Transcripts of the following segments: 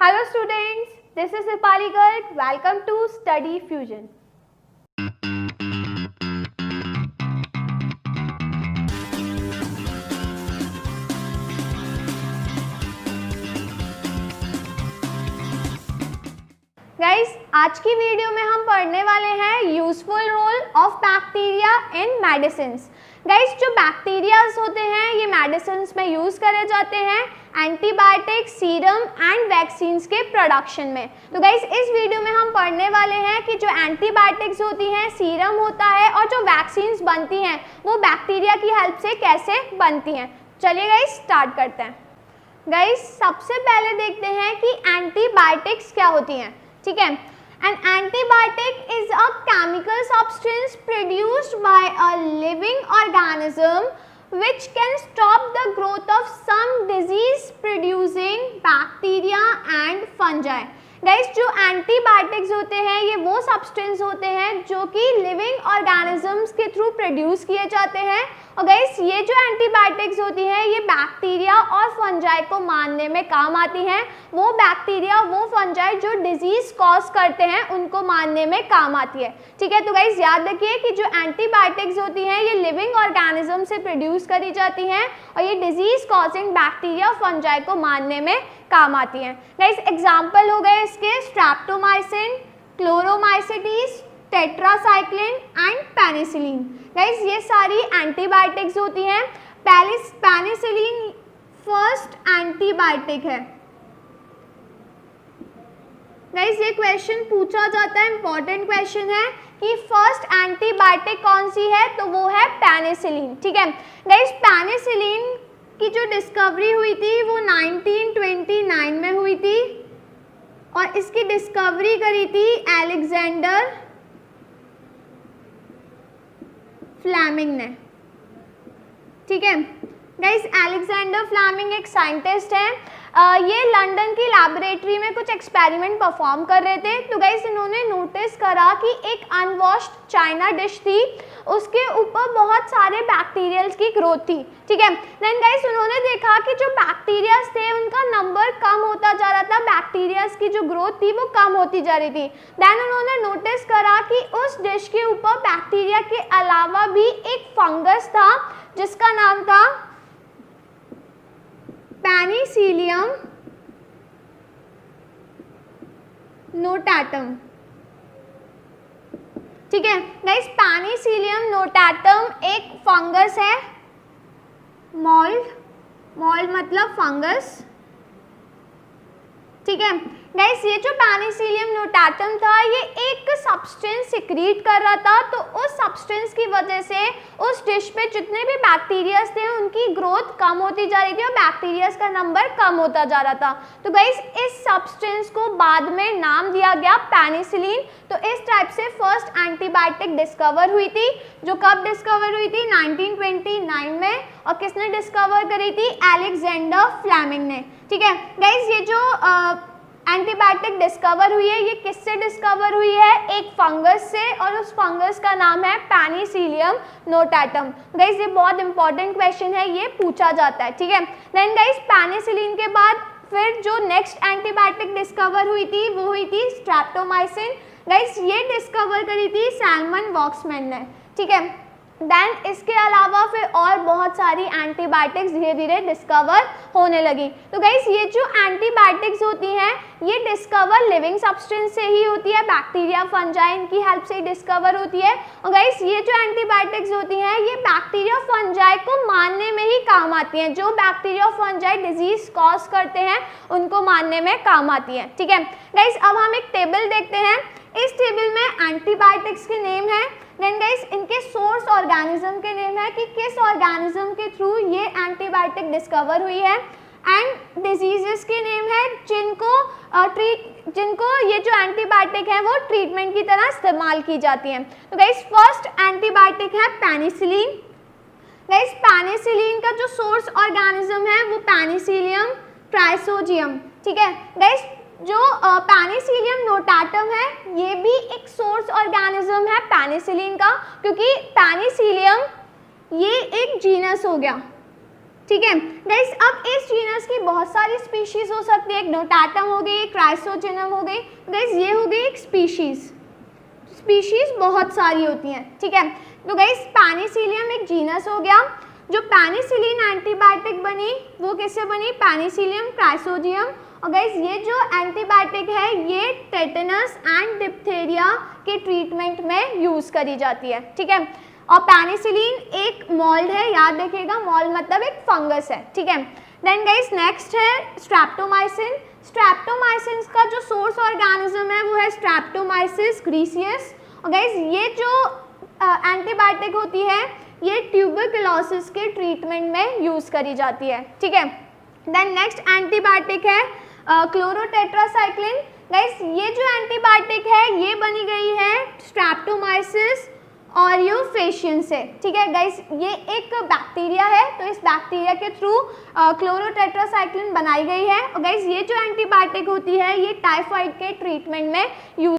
Hello students, this is Dipali Garg. Welcome to Study Fusion. Guys, आज की video में हम पढ़ने वाले हैं useful role of bacteria in medicines. Guys, जो बैक्टीरियाज होते हैं ये मेडिसिन्स में यूज़ करे जाते हैं एंटीबायोटिक, सीरम एंड वैक्सीन्स के प्रोडक्शन में। तो गाइस, इस वीडियो में हम पढ़ने वाले हैं कि जो एंटीबायोटिक्स होती हैं, सीरम होता है और जो वैक्सीन्स बनती हैं वो बैक्टीरिया की हेल्प से कैसे बनती हैं। चलिए गाइस स्टार्ट करते हैं। गाइस, सबसे पहले देखते हैं कि एंटीबायोटिक्स क्या होती हैं। ठीक है, an antibiotic is a chemical substance produced by a living organism which can stop the growth of some disease producing bacteria and fungi. Guys, जो एंटीबायोटिक्स होते हैं ये वो सब्सटेंस होते हैं जो कि लिविंग ऑर्गेनिजम्स के थ्रू प्रोड्यूस किए जाते हैं। और गाइस, ये जो एंटीबायोटिक्स होती हैं ये बैक्टीरिया और फंजाई को मारने में काम आती हैं। वो बैक्टीरिया, वो फंजाई जो डिजीज कॉज करते हैं उनको मारने में काम आती है। ठीक है, तो गाइस याद रखिए कि जो एंटीबायोटिक्स होती हैं ये लिविंग ऑर्गेनिज्म से प्रोड्यूस करी जाती हैं और ये डिजीज कॉजिंग बैक्टीरिया फंजाई को मारने में काम आती हैं। गाइस, एग्जाम्पल हो गए इसके streptomycin, chloromycetin, tetracycline and penicillin. Guys, ये सारी एंटीबायोटिक्स होती हैं। पेनिसिलिन फर्स्ट एंटीबायोटिक है। गाइस, ये क्वेश्चन पूछा जाता है, इंपॉर्टेंट क्वेश्चन है कि फर्स्ट एंटीबायोटिक कौन सी है, तो वो है पेनिसिलिन। ठीक है गाइस, पेनिसिलिन की जो डिस्कवरी हुई थी वो 1929 में हुई थी और इसकी डिस्कवरी करी थी अलेक्जेंडर फ्लेमिंग ने। ठीक है गाइस, अलेक्जेंडर फ्लेमिंग एक साइंटिस्ट है। ये लंदन की लैबोरेटरी में कुछ एक्सपेरिमेंट परफॉर्म कर रहे थे। तो गाइस, इन्होंने नोटिस करा कि एक अनवॉश्ड चाइना डिश थी, उसके ऊपर बहुत सारे बैक्टीरियल्स की ग्रोथ थी। ठीक है, देन गाइस उन्होंने देखा कि जो बैक्टीरियाज थे उनका नंबर कम होता जा रहा था, बैक्टीरियाज की जो ग्रोथ थी वो कम होती जा रही थी। देन उन्होंने नोटिस करा कि उस डिश के ऊपर बैक्टीरिया के अलावा भी एक फंगस था जिसका नाम था पेनिसिलियम नोटाटम। ठीक है गाइस, पेनिसिलियम नोटाटम एक फंगस है। मोल्ड मतलब फंगस। ठीक है गाइस, ये जो पेनिसिलियम नोटाटम था ये एक सब्सटेंस सिक्रीट कर रहा था, तो उस सब्सटेंस की वजह से उस डिश पे जितने भी बैक्टीरियाज थे उनकी ग्रोथ कम होती जा रही थी और बैक्टीरियाज का नंबर कम होता जा रहा था। तो गाइस, इस सब्सटेंस को बाद में नाम दिया गया पेनिसिलिन। तो इस टाइप से फर्स्ट एंटीबायोटिक डिस्कवर हुई थी, जो कब डिस्कवर हुई थी 1929 में, और किसने डिस्कवर करी थी, अलेक्जेंडर फ्लेमिंग ने। ठीक है गाइस, ये जो एंटीबायोटिक डिस्कवर हुई है ये किससे डिस्कवर हुई है, एक फंगस से, और उस फंगस का नाम है पेनिसिलियम नोटाटम। गाइस, ये बहुत इंपॉर्टेंट क्वेश्चन है, ये पूछा जाता है। ठीक है, देन गाइस पेनिसिलिन के बाद फिर जो नेक्स्ट एंटीबायोटिक डिस्कवर हुई थी वो हुई थी स्ट्रेप्टोमाइसिन। गाइस, ये डिस्कवर करी थी सैलमन वॉक्समैन ने। ठीक है, देन इसके अलावा फिर और बहुत सारी एंटीबायोटिक्स धीरे धीरे डिस्कवर होने लगी। तो गाइस, ये जो एंटीबायोटिक्स होती हैं ये डिस्कवर लिविंग सब्सटेंस से ही होती है, बैक्टीरिया फंजाई इनकी हेल्प से ही डिस्कवर होती है। और गाइस, ये जो एंटीबायोटिक्स होती हैं ये बैक्टीरिया फंजाई को मारने में ही काम आती हैं। जो बैक्टीरिया फंजाई डिजीज कॉज करते हैं उनको मारने में काम आती है। ठीक है गाइस, अब हम एक टेबल देखते हैं। इस टेबल में एंटीबायोटिक्स के नेम है, देन गाइस इनके सोर्स ऑर्गेनिज्म के नेम है कि किस ऑर्गेनिज्म के थ्रू ये एंटीबायोटिक डिस्कवर हुई है, एंड डिजीजेस के नेम है जिनको ये जो एंटीबायोटिक है वो ट्रीटमेंट की तरह इस्तेमाल की जाती हैं। तो गाइस, फर्स्ट एंटीबायोटिक है पेनिसिलिन। गाइस, पेनिसिलिन का जो सोर्स ऑर्गेनिज्म है वो पेनिसिलियम ट्राइसोजियम। ठीक है गाइस, जो पेनिसिलियम नोटाटम है ये भी एक सोर्स ऑर्गेनिज्म है पेनिसिलिन का, क्योंकि पेनिसिलियम ये एक जीनस हो गया। ठीक है गाइस, अब इस जीनस की बहुत सारी स्पीशीज हो सकती है, एक नोटाटम हो गई, एक क्राइसोजेनम हो गई, गाइस ये हो गई एक स्पीशीज बहुत सारी होती हैं, ठीक है। तो गाइस पेनिसिलियम एक जीनस हो गया। जो पेनिसिलिन एंटीबायोटिक बनी वो किससे बनी, पेनिसिलियम क्राइसोडियम। और गाइस ये जो एंटीबायोटिक है ये टेटनस एंड डिप्थेरिया के ट्रीटमेंट में यूज करी जाती है, ठीक है। और पेनिसिलिन एक मोल्ड है, याद रखिएगा, मोल्ड मतलब एक फंगस है, ठीक है। देन गाइस नेक्स्ट है स्ट्रेप्टोमाइसिन। स्ट्रेप्टोमाइसिन का जो सोर्स ऑर्गेनिज्म है वो है स्ट्रेप्टोमाइसिस ग्रीसियस। और गाइस ये जो एंटीबायोटिक होती है ये ट्यूबरकुलोसिस के ट्रीटमेंट में यूज करी जाती है, ठीक है। देन नेक्स्ट एंटीबायोटिक है क्लोरोटेट्रासाइक्लिन। गाइस ये जो एंटीबायोटिक है ये बनी गई है स्ट्रेप्टोमाइसिस ऑरियोफेशियन से, ठीक है गाइस। ये एक बैक्टीरिया है, तो इस बैक्टीरिया के थ्रू क्लोरोटेट्रासाइक्लिन बनाई गई है। और गाइस ये जो एंटीबायोटिक होती है ये टाइफाइड के ट्रीटमेंट में use.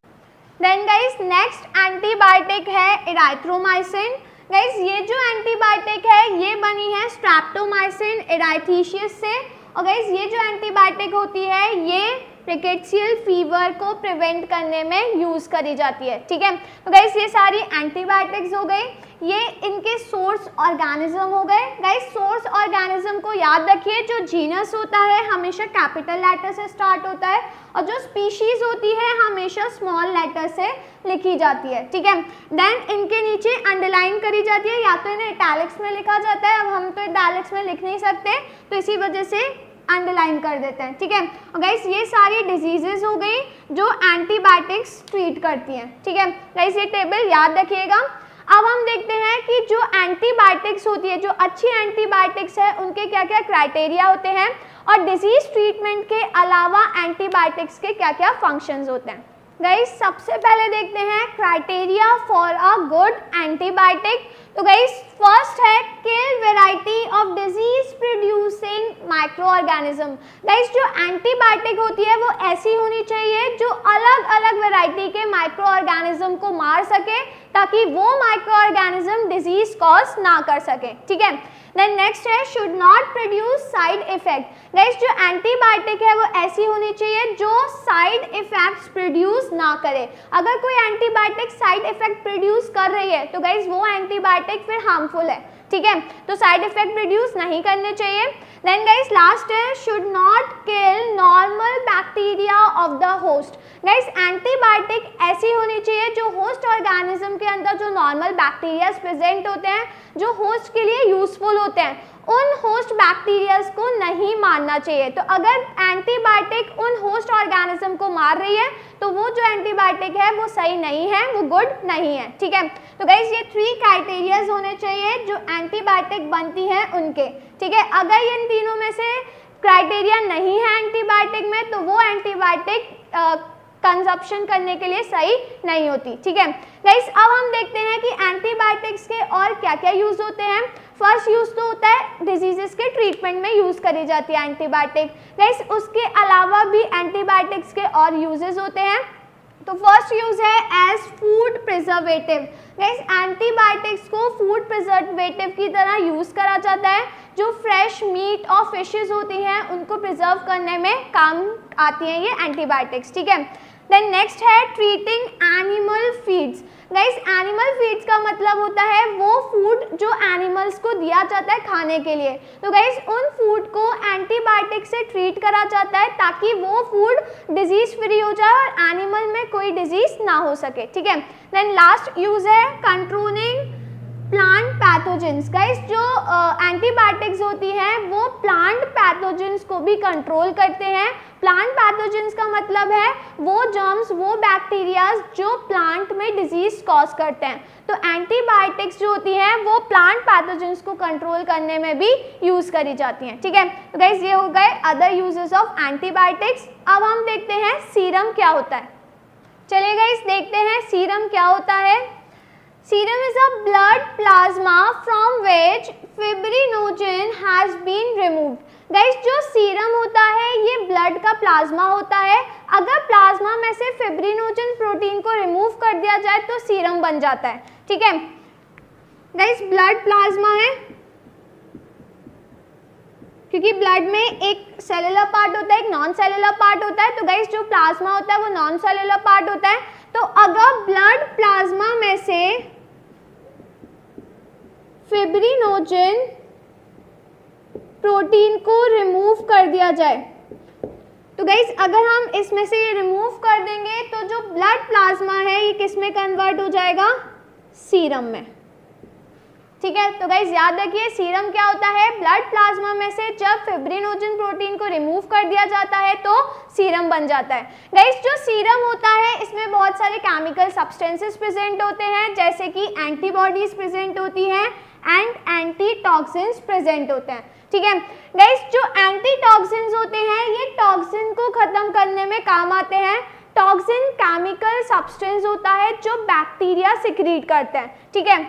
Then guys next antibiotic है इराइथ्रोमाइसिन। गाइस ये जो एंटीबायोटिक है ये बनी है स्ट्रेप्टोमाइसिन इराइथीशियस से। और गाइस ये जो एंटीबायोटिक होती है ये रिकेट्सियल फीवर को प्रिवेंट करने में यूज करी जाती है, ठीक है। तो गाइस ये सारी एंटीबायोटिक्स हो गई, ये इनके सोर्स ऑर्गेनिज्म हो गए। गाइस सोर्स ऑर्गेनिज्म को याद रखिए, जो जीनस होता है हमेशा कैपिटल लेटर से स्टार्ट होता है और जो स्पीशीज होती है हमेशा स्मॉल लेटर से लिखी जाती है, ठीक है। देन इनके नीचे अंडरलाइन करी जाती है, या तो इन्हें इटैलिक्स में लिखा जाता है, अब हम तो इटैलिक्स में लिख नहीं सकते तो इसी वजह से अंडरलाइन कर देते हैं, ठीक है। और गाइस ये सारी डिजीजेस हो गई जो एंटीबायोटिक्स ट्रीट करती हैं, ठीक है। गाइस ये टेबल याद रखिएगा। अब हम देखते हैं कि जो एंटीबायोटिक्स होती है, जो अच्छी एंटीबायोटिक्स है उनके क्या क्या क्राइटेरिया होते हैं और डिजीज ट्रीटमेंट के अलावा एंटीबायोटिक्स के क्या क्या फंक्शंस होते हैं। गाइस सबसे पहले देखते हैं criteria for a good antibiotic. तो गाइस फर्स्ट है kill variety of disease producing microorganism. Guys जो एंटीबायोटिक होती है वो ऐसी होनी चाहिए जो अलग अलग वैरायटी के माइक्रो ऑर्गेनिज्म को मार सके ताकि वो माइक्रो ऑर्गेनिज्म डिजीज कॉज ना कर सके, ठीक है। देन नेक्स्ट है should not produce side effect. Guys जो एंटीबायोटिक है वो ऐसी होनी चाहिए जो साइड इफेक्ट्स प्रोड्यूस ना करे। अगर कोई एंटीबायोटिक साइड इफेक्ट प्रोड्यूस कर रही है तो गाइस वो एंटीबायोटिक फिर हार्मफुल है, ठीक है, तो साइड इफेक्ट प्रोड्यूस नहीं करने चाहिए। देन गाइस लास्ट है should not kill normal bacteria of the host. Guys antibiotic ऐसी होनी चाहिए जो होस्ट ऑर्गेनिज्म के अंदर जो नॉर्मल बैक्टीरिया प्रेजेंट होते हैं, जो होस्ट के लिए यूजफुल होते हैं, उन होस्ट बैक्टीरियाज को नहीं मारना चाहिए। तो अगर एंटीबायोटिक उन होस्ट ऑर्गेनिज्म को मार रही है तो वो जो एंटीबायोटिक है वो सही नहीं है, वो गुड नहीं है, ठीक है। तो गाइस ये 3 क्राइटेरियाज होने चाहिए जो एंटीबायोटिक बनती है उनके, ठीक है। अगर इन तीनों में से क्राइटेरिया नहीं है एंटीबायोटिक में तो वो एंटीबायोटिक कंजप्शन करने के लिए सही नहीं होती, ठीक है। गाइस अब हम देखते हैं कि एंटीबायोटिक्स के और क्या क्या यूज होते हैं। फर्स्ट यूज तो होता है डिजीजेस के ट्रीटमेंट में यूज करी जाती है एंटीबायोटिक। गाइस उसके अलावा भी एंटीबायोटिक्स के और यूजेस होते हैं। तो फर्स्ट यूज है as food preservative. Guys antibiotics को फूड प्रिजर्वेटिव की तरह यूज करा जाता है। जो फ्रेश मीट और फिशेस होती हैं उनको प्रिजर्व करने में काम आती हैं ये एंटीबायोटिक्स, ठीक है। देन नेक्स्ट है treating animal feeds. Guys animal feeds का मतलब होता है वो फूड जो एनिमल्स को दिया जाता है खाने के लिए। तो गाइस उन फूड को एंटीबायोटिक से ट्रीट करा जाता है ताकि वो फूड डिजीज फ्री हो जाए और एनिमल में कोई डिजीज ना हो सके, ठीक है। देन लास्ट यूज है कंट्रोलिंग प्लांट पैथोजेंस। गाइस जो एंटीबायोटिक्स होती हैं वो प्लांट पैथोजेंस को भी कंट्रोल करते हैं। प्लांट पैथोजेंस का मतलब है वो जर्म्स, वो बैक्टीरियाज जो प्लांट में डिजीज कॉज करते हैं। तो एंटीबायोटिक्स जो होती हैं वो प्लांट पैथोजेंस को कंट्रोल करने में भी यूज करी जाती हैं, ठीक है। तो गाइस ये हो गए अदर यूजेस ऑफ एंटीबायोटिक्स। अब हम देखते हैं सीरम क्या होता है। चलिए गाइस देखते हैं सीरम क्या होता है। Serum is a blood plasma from which fibrinogen has been removed. Guys जो सीरम होता है ये ब्लड का प्लाज्मा होता है। अगर प्लाज्मा में से फिब्रिनोजन प्रोटीन को रिमूव कर दिया जाए तो सीरम बन जाता है, ठीक है। गाइस ब्लड प्लाज्मा है, क्योंकि ब्लड में एक सेलुलर पार्ट होता है, एक नॉन सेलुलर पार्ट होता है। तो गाइस जो प्लाज्मा होता है वो नॉन सेलुलर पार्ट होता है। तो अगर ब्लड प्लाज्मा में से फिब्रिनोजन प्रोटीन को रिमूव कर दिया जाए, तो गाइस अगर हम इसमें से ये रिमूव कर देंगे तो जो ब्लड प्लाज्मा है ये किस में कन्वर्ट हो जाएगा, सीरम में। ठीक है, तो गाइस याद रखिए सीरम क्या होता है, ब्लड प्लाज्मा में से जब फिब्रिनोजन प्रोटीन को रिमूव कर दिया जाता है तो सीरम बन जाता है। गाइस जो सीरम होता है इसमें बहुत सारे केमिकल सब्सटेंसेस प्रेजेंट होते हैं, जैसे कि एंटीबॉडीज प्रेजेंट होती हैं एंड एंटीटॉक्सिन्स प्रेजेंट होते हैं। ठीक है गाइस, जो एंटीटॉक्सिन्स होते हैं ये टॉक्सिन को खत्म करने में काम आते हैं। टॉक्सिन केमिकल सब्सटेंस होता है जो बैक्टीरिया सिक्रीट करते हैं। ठीक है,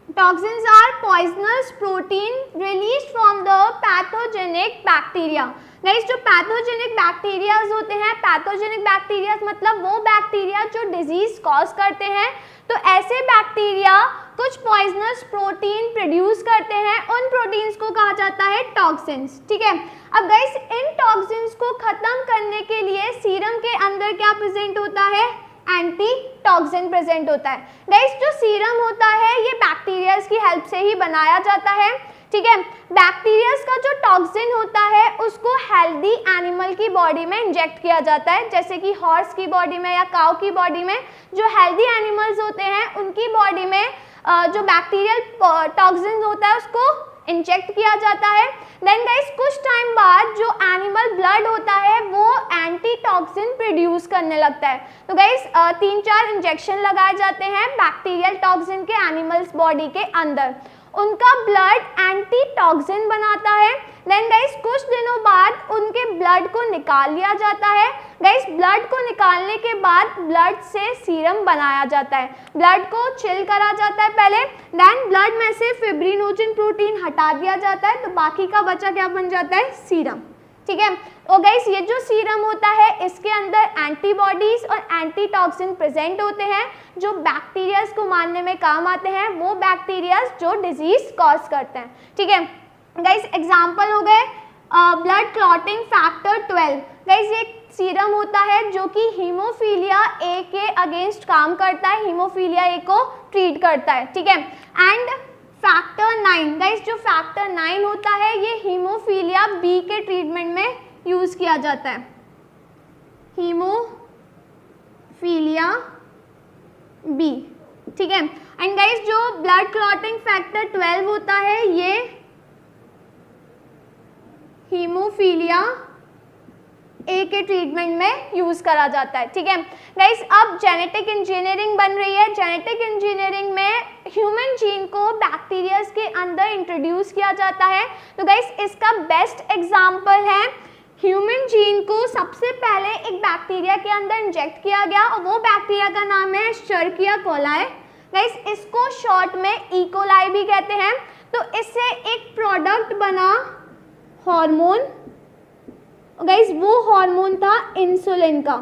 toxins are poisonous protein released from the pathogenic bacteria. Guys जो पैथोजेनिक बैक्टीरियाज होते हैं, पैथोजेनिक बैक्टीरियाज मतलब वो बैक्टीरिया जो डिजीज कॉज करते हैं, तो ऐसे बैक्टीरिया कुछ पॉइजनस प्रोटीन प्रोड्यूस करते हैं, उन प्रोटीन्स को कहा जाता है टॉक्सिन्स। ठीक है, अब गाइस इन टॉक्सिन्स को खत्म करने के लिए सीरम के अंदर क्या प्रेजेंट होता है, एंटीटॉक्सिन प्रेजेंट होता है। गाइस जो सीरम होता है ये बैक्टीरियाज की हेल्प से ही बनाया जाता है। ठीक है, बैक्टीरियाज का जो टॉक्सिन होता है उसको हेल्दी एनिमल की बॉडी में इंजेक्ट किया जाता है, जैसे कि हॉर्स की बॉडी में या काऊ की बॉडी में। जो हेल्दी एनिमल्स होते हैं उनकी बॉडी में जो बैक्टीरियल टॉक्सिन होता है उसको इंजेक्ट किया जाता है। देन गाइस कुछ टाइम बाद जो एनिमल ब्लड होता है वो एंटीटॉक्सिन प्रोड्यूस करने लगता है। तो गाइस 3-4 इंजेक्शन लगाए जाते हैं बैक्टीरियल टॉक्सिन के एनिमल्स बॉडी के अंदर, उनका ब्लड एंटीटॉक्सिन बनाता है। देन गाइस कुछ दिनों बाद उनके ब्लड को निकाल लिया जाता है। गाइस ब्लड को निकालने के बाद ब्लड से सीरम बनाया जाता है। ब्लड को चिल करा जाता है पहले, देन ब्लड में से फिब्रिनोजन प्रोटीन हटा दिया जाता है, तो बाकी का बचा क्या बन जाता है, सीरम। ठीक है, और गाइस ये जो सीरम होता है इसके अंदर एंटीबॉडीज और एंटीटॉक्सिन प्रेजेंट होते हैं जो बैक्टीरियाज को मारने में काम आते हैं, वो बैक्टीरियाज जो डिजीज कॉज करते हैं। ठीक है गाइस, एग्जांपल हो गए ब्लड क्लॉटिंग फैक्टर 12। गाइस ये सीरम होता है जो कि हीमोफीलिया ए के अगेंस्ट काम करता है, हीमोफीलिया ए को ट्रीट करता है। ठीक है, एंड फैक्टर 9, गाइस जो फैक्टर 9 होता है ये हीमोफीलिया बी के ट्रीटमेंट में यूज किया जाता है, हीमोफीलिया बी। ठीक है, एंड गाइस जो ब्लड क्लॉटिंग फैक्टर 12 होता है ये हीमोफीलिया ए के ट्रीटमेंट में यूज करा जाता है। ठीक है गाइस, अब जेनेटिक इंजीनियरिंग बन रही है। जेनेटिक इंजीनियरिंग में ह्यूमन जीन को बैक्टीरियाज के अंदर इंट्रोड्यूस किया जाता है। तो गाइस इसका बेस्ट एग्जांपल है, ह्यूमन जीन को सबसे पहले एक बैक्टीरिया के अंदर इंजेक्ट किया गया और वो बैक्टीरिया का नाम है एस्चेरिचिया कोलाई। गाइस इसको शॉर्ट में ई कोलाई भी कहते हैं। तो इससे एक प्रोडक्ट बना हार्मोन, गाइस वो हार्मोन था इंसुलिन का।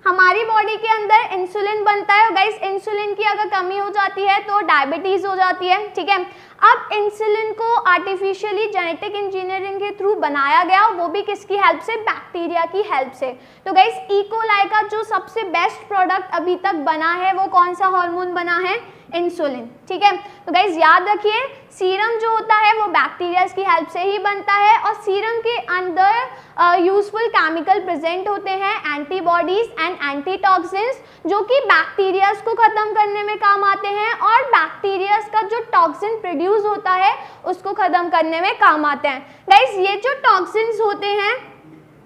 हमारी बॉडी के अंदर इंसुलिन बनता है और गाइस इंसुलिन की अगर कमी हो जाती है तो डायबिटीज हो जाती है। ठीक है, अब इंसुलिन को आर्टिफिशियली जेनेटिक इंजीनियरिंग के थ्रू बनाया गया, वो भी किसकी हेल्प से, बैक्टीरिया की हेल्प से। तो गाइस ई कोलाई का जो सबसे बेस्ट प्रोडक्ट अभी तक बना है वो कौन सा हार्मोन बना है, इंसुलिन। ठीक है, तो गाइस याद रखिए सीरम जो होता है वो बैक्टीरियाज की हेल्प से ही बनता है और सीरम के अंदर यूजफुल केमिकल प्रेजेंट होते हैं, एंटीबॉडीज एंड एंटीटॉक्सिन्स, जो कि बैक्टीरियाज को खत्म करने में काम आते हैं और बैक्टीरियाज का जो टॉक्सिन प्रोड्यूस होता है उसको खत्म करने में काम आते हैं। गाइस ये जो टॉक्सिन्स होते हैं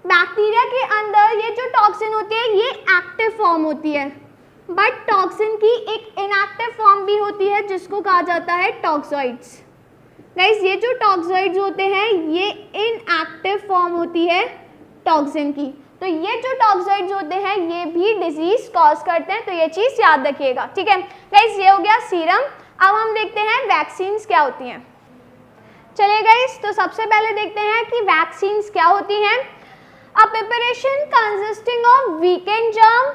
बैक्टीरिया के अंदर, ये जो टॉक्सिन होती है ये एक्टिव फॉर्म होती है, बट टॉक्सिन की एक इनएक्टिव फॉर्म भी होती है जिसको कहा जाता है टॉक्सॉइड्स। गाइस ये जो टॉक्सॉइड्स होते हैं ये इनएक्टिव फॉर्म होती है टॉक्सिन की। तो ये जो टॉक्सॉइड्स होते हैं ये भी डिजीज कॉज करते हैं, तो ये चीज़ याद रखिएगा। ठीक है गाइस, ये हो गया सीरम। अब हम देखते हैं वैक्सीन्स क्या होती हैं। चलिए गाइस, तो सबसे पहले देखते हैं कि वैक्सीन्स क्या होती हैं। A preparation consisting of weekend germ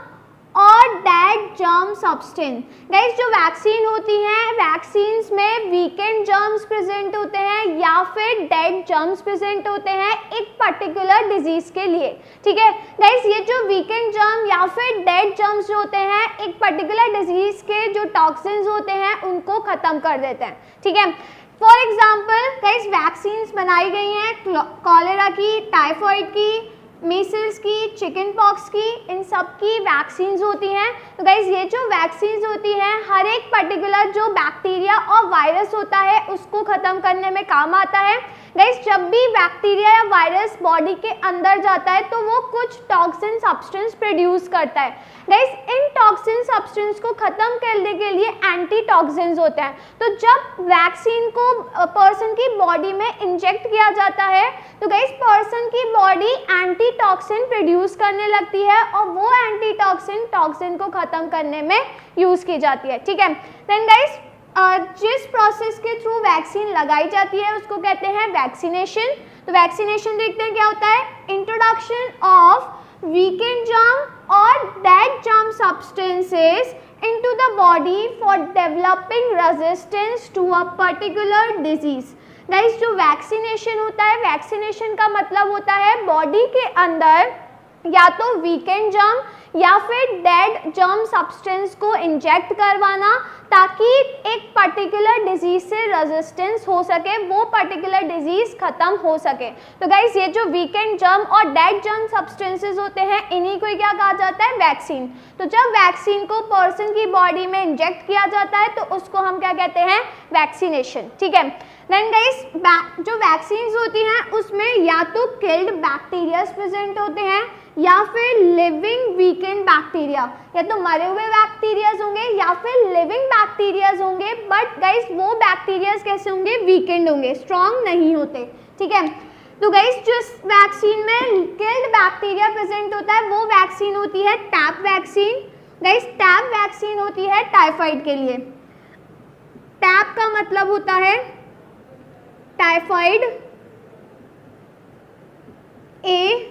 और डेड जर्म सब्सटेंस। गाइस जो वैक्सीन होती हैं, वैक्सीन्स में वीकेंड जर्म्स प्रेजेंट होते हैं या फिर डेड जर्म्स प्रेजेंट होते हैं एक पर्टिकुलर डिजीज के लिए। ठीक है गाइस, ये जो वीकेंड जर्म या फिर डेड जर्म्स जो होते हैं एक पर्टिकुलर डिजीज के जो टॉक्सिन्स होते हैं उनको खत्म कर देते हैं। ठीक है, फॉर एग्जाम्पल गाइस वैक्सीन्स बनाई गई हैं कॉलेरा की, टाइफाइड की, मीसल्स की, चिकन पॉक्स की, इन सब की वैक्सीन्स होती हैं। तो गाइज ये जो वैक्सीन्स होती हैं हर एक पर्टिकुलर जो बैक्टीरिया और वायरस होता है उसको ख़त्म करने में काम आता है। गाइज जब भी बैक्टीरिया या वायरस बॉडी के अंदर जाता है तो वो कुछ टॉक्सिन सब्सटेंस प्रोड्यूस करता है। गाइज इन टॉक्सिन सब्सटेंस को ख़त्म करने के लिए एंटी टॉक्सिन्स होते हैं। तो जब वैक्सीन को पर्सन की बॉडी में इंजेक्ट किया जाता है तो गाइज पर्सन की बॉडी एंटी टॉक्सिन प्रोड्यूस करने लगती है और वो एंटी टॉक्सिन को ख़त्म करने में यूज़ की जाती है। ठीक है, देन गाइज जिस प्रोसेस के थ्रू वैक्सीन लगाई जाती है उसको कहते हैं वैक्सीनेशन। तो वैक्सीनेशन देखते हैं क्या होता है, इंट्रोडक्शन ऑफ वीकेंड जर्म और dead germ substances into the body for developing resistance to a particular disease। Guys जो वैक्सीनेशन होता है, वैक्सीनेशन का मतलब होता है बॉडी के अंदर या तो वीकेंड जर्म या फिर डेड जर्म सब्सटेंस को इंजेक्ट करवाना ताकि एक पर्टिकुलर डिजीज से रेजिस्टेंस हो सके, वो पर्टिकुलर डिजीज खत्म हो सके। तो गाइस ये जो वीकेंड जर्म और डेड जर्म सब्सटेंसेस होते हैं इन्हीं को क्या कहा जाता है, वैक्सीन। तो जब वैक्सीन को पर्सन की बॉडी में इंजेक्ट किया जाता है तो उसको हम क्या कहते हैं, वैक्सीनेशन। ठीक है, देन गाइस जो वैक्सीन्स होती हैं उसमें या तो किल्ड बैक्टीरिया प्रेजेंट होते हैं या फिर लिविंग वीकेंड बैक्टीरिया, या तो मरे हुए बैक्टीरियाज होंगे या फिर लिविंग बैक्टीरियाज होंगे। बट गाइस वो बैक्टीरियाज कैसे होंगे, वीकेंड होंगे, स्ट्रॉन्ग नहीं होते। ठीक है, तो गाइस जिस वैक्सीन में किल्ड बैक्टीरिया प्रेजेंट होता है वो वैक्सीन होती है tap vaccine. Guys tap vaccine होती है टाइफाइड के लिए। टैप का मतलब होता है टाइफाइड ए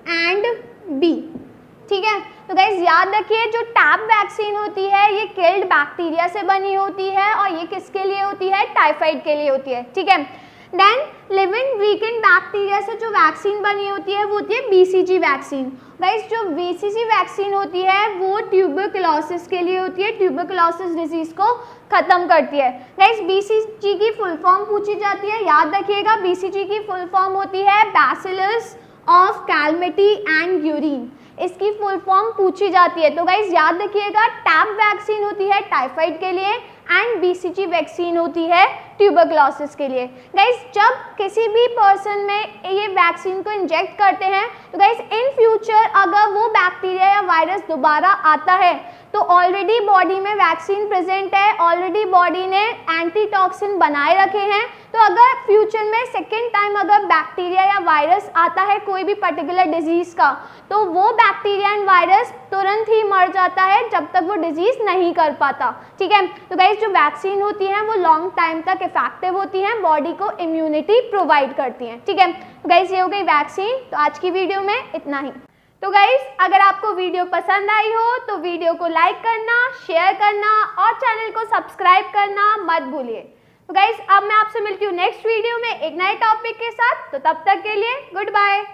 एंड बी। ठीक है, तो गाइज याद रखिए जो टैप वैक्सीन होती है ये किल्ड बैक्टीरिया से बनी होती है और ये किसके लिए होती है, टाइफाइड के लिए होती है। ठीक है, देन लिविंग वीकेंड बैक्टीरिया से जो वैक्सीन बनी होती है वो होती है बीसीजी वैक्सीन। गाइज जो बीसीजी वैक्सीन होती है वो ट्यूबरकुलोसिस के लिए होती है, ट्यूबरकुलोसिस डिजीज को खत्म करती है। गाइज बीसीजी की फुल फॉर्म पूछी जाती है, याद रखिएगा बीसीजी की फुल फॉर्म होती है bacillus of calamity and urine, इसकी फुल फॉर्म पूछी जाती है। तो गाइज याद रखिएगा टैप वैक्सीन होती है टाइफाइड के लिए एंड बीसीजी वैक्सीन होती है ट्यूबरकुलोसिस के लिए। गाइज जब किसी भी पर्सन में ये वैक्सीन को इंजेक्ट करते हैं तो गाइज इन फ्यूचर अगर वो बैक्टीरिया या वायरस दोबारा आता है तो ऑलरेडी बॉडी में वैक्सीन प्रेजेंट है, ऑलरेडी बॉडी ने एंटी टॉक्सिन बनाए रखे हैं। तो अगर फ्यूचर में सेकेंड टाइम अगर बैक्टीरिया या वायरस आता है कोई भी पर्टिकुलर डिजीज़ का तो वो बैक्टीरिया एंड वायरस तुरंत ही मर जाता है जब तक वो डिजीज़ नहीं कर पाता। ठीक है, तो गाइस जो वैक्सीन होती हैं वो लॉन्ग टाइम तक इफेक्टिव होती हैं, बॉडी को इम्यूनिटी प्रोवाइड करती हैं। ठीक है, तो गाइस ये हो गई वैक्सीन। तो आज की वीडियो में इतना ही। तो गाइस अगर आपको वीडियो पसंद आई हो तो वीडियो को लाइक करना, शेयर करना और चैनल को सब्सक्राइब करना मत भूलिए। तो गाइस अब मैं आपसे मिलती हूँ नेक्स्ट वीडियो में एक नए टॉपिक के साथ। तो तब तक के लिए गुड बाय।